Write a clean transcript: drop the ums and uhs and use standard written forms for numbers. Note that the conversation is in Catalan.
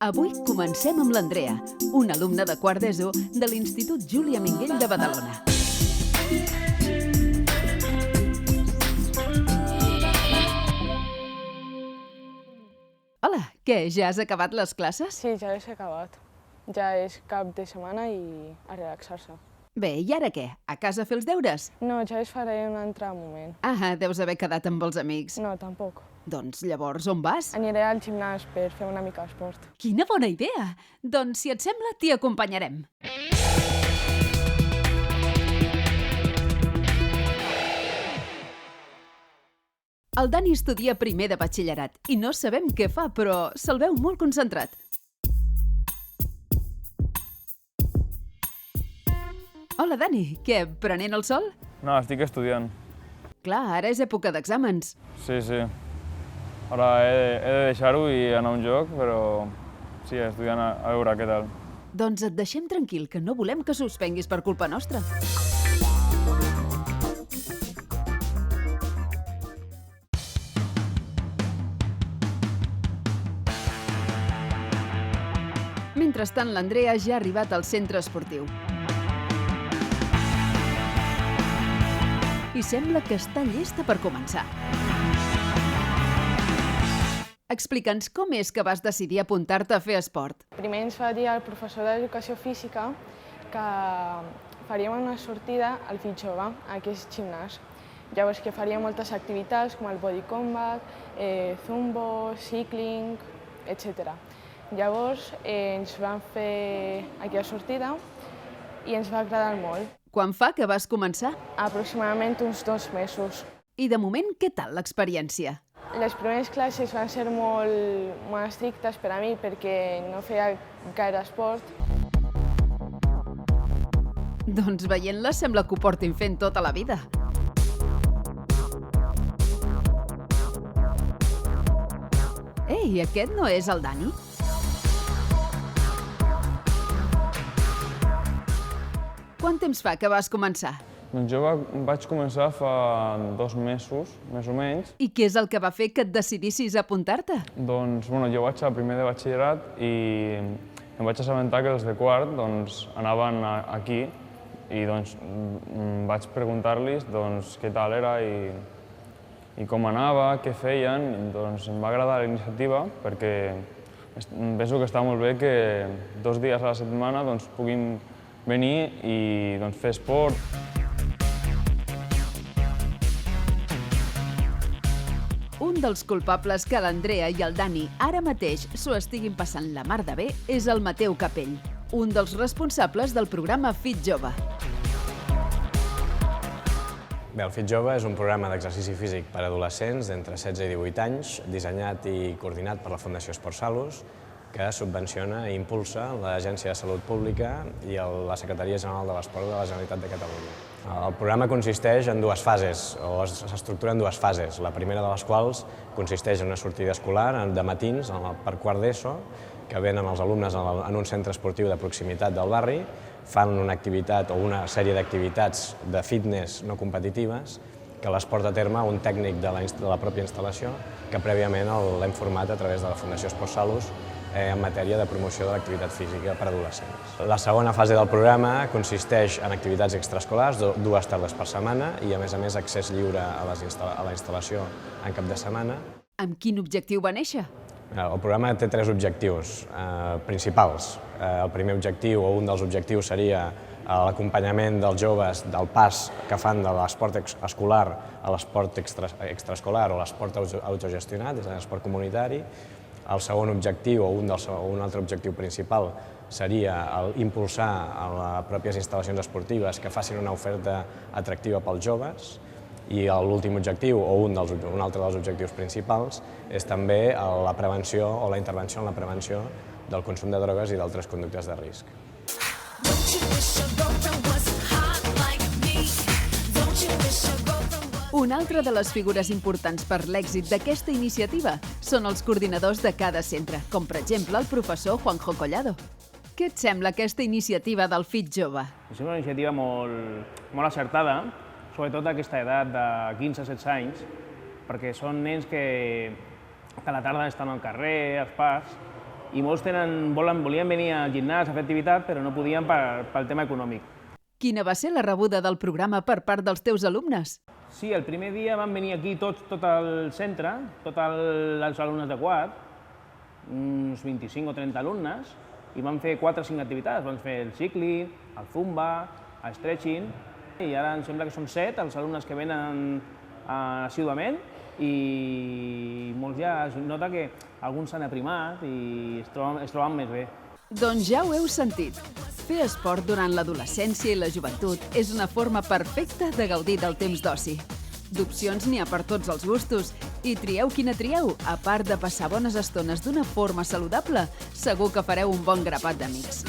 Avui comencem amb l'Andrea, una alumna de quart d'ESO de l'Institut Júlia Minguell de Badalona. Hola, què, ja has acabat les classes? Sí, ja les he acabat. Ja és cap de setmana i a relaxar-se. Bé, i ara què? A casa a fer els deures? No, ja les faré en un altre moment. Ah, deus haver quedat amb els amics. No, tampoc. Doncs llavors on vas? Aniré al gimnàs per fer una mica d'esport. Quina bona idea! Doncs si et sembla, t'hi acompanyarem. El Dani estudia primer de batxillerat i no sabem què fa, però se'l veu molt concentrat. Hola, Dani. Què, prenent el sol? No, estic estudiant. Clar, ara és època d'exàmens. Sí, sí. Ara he de deixar-ho i anar a un joc, però sí, estudiant a veure què tal. Doncs et deixem tranquil, que no volem que suspenguis per culpa nostra. Mentrestant, l'Andrea ja ha arribat al centre esportiu. I sembla que està llesta per començar. Explica'ns com és que vas decidir apuntar-te a fer esport. Primer ens va dir el professor d'Educació Física que faríem una sortida al Fit Jove, a aquest gimnàs. Llavors que faríem moltes activitats com el body combat, zumbo, cycling, etc. Llavors ens van fer aquella sortida i ens va agradar molt. Quan fa que vas començar? Aproximadament uns 2 mesos. I de moment, què tal l'experiència? Les primeres classes van ser molt estrictes per a mi perquè no feia gaire esport. Doncs veient-la sembla que ho portin fent tota la vida. Ei, aquest no és el Dani? Quant temps fa que vas començar? Doncs jo vaig començar fa 2 mesos, més o menys. I què és el que va fer que et decidissis a apuntar-te? Doncs, jo vaig a primer de batxillerat i em vaig assabentar que els de quart anaven aquí i vaig preguntar-los què tal era i com anava, què feien. Doncs em va agradar la iniciativa perquè penso que està molt bé que 2 dies a la setmana puguin venir i fer esport. Un dels culpables que l'Andrea i el Dani ara mateix s'ho estiguin passant la mar de bé és el Mateu Capell, un dels responsables del programa Fit Jove. Bé, el Fit Jove és un programa d'exercici físic per a adolescents d'entre 16 i 18 anys, dissenyat i coordinat per la Fundació Esport Salus, que subvenciona i impulsa l'Agència de Salut Pública i la Secretaria General de l'Esport de la Generalitat de Catalunya. El programa consisteix en 2 fases, o s'estructura en 2 fases, la primera de les quals consisteix en una sortida escolar de matins per quart d'ESO, que venen els alumnes en un centre esportiu de proximitat del barri, fan una activitat o una sèrie d'activitats de fitness no competitives que les porta a terme un tècnic de la pròpia instal·lació que prèviament l'hem format a través de la Fundació Esport Salus en matèria de promoció de l'activitat física per a adolescents. La segona fase del programa consisteix en activitats extraescolars, 2 tardes per setmana i, a més, accés lliure a la instal·lació en cap de setmana. Amb quin objectiu va néixer? El programa té 3 objectius principals. El primer objectiu, o un dels objectius, seria l'acompanyament dels joves del pas que fan de l'esport escolar a l'esport extraescolar o l'esport autogestionat, és l'esport comunitari. El segon objectiu, o un altre objectiu principal, seria impulsar a les pròpies instal·lacions esportives que facin una oferta atractiva pels joves. I l'últim objectiu, o un altre dels objectius principals, és també la prevenció o la intervenció en la prevenció del consum de drogues i d'altres conductes de risc. Una altra de les figures importants per l'èxit d'aquesta iniciativa són els coordinadors de cada centre, com per exemple el professor Juanjo Collado. Què et sembla aquesta iniciativa del Fit Jove? És una iniciativa molt acertada, sobretot a aquesta edat de 15 a 16 anys, perquè són nens que a la tarda estan al carrer, als parcs, i molts volien venir al gimnàs a fer activitat, però no podien pel tema econòmic. Quina va ser la rebuda del programa per part dels teus alumnes? Sí, el primer dia van venir aquí tot el centre, tots els alumnes de quart, uns 25 o 30 alumnes, i van fer 4 o 5 activitats. Van fer el cicling, el zumba, el stretching, i ara em sembla que són 7 els alumnes que venen assíduament, i molts ja es nota que alguns s'han aprimat i es troben més bé. Doncs ja ho heu sentit. Fer esport durant l'adolescència i la joventut és una forma perfecta de gaudir del temps d'oci. D'opcions n'hi ha per tots els gustos, i trieu quina trieu, a part de passar bones estones d'una forma saludable, segur que fareu un bon grapat d'amics.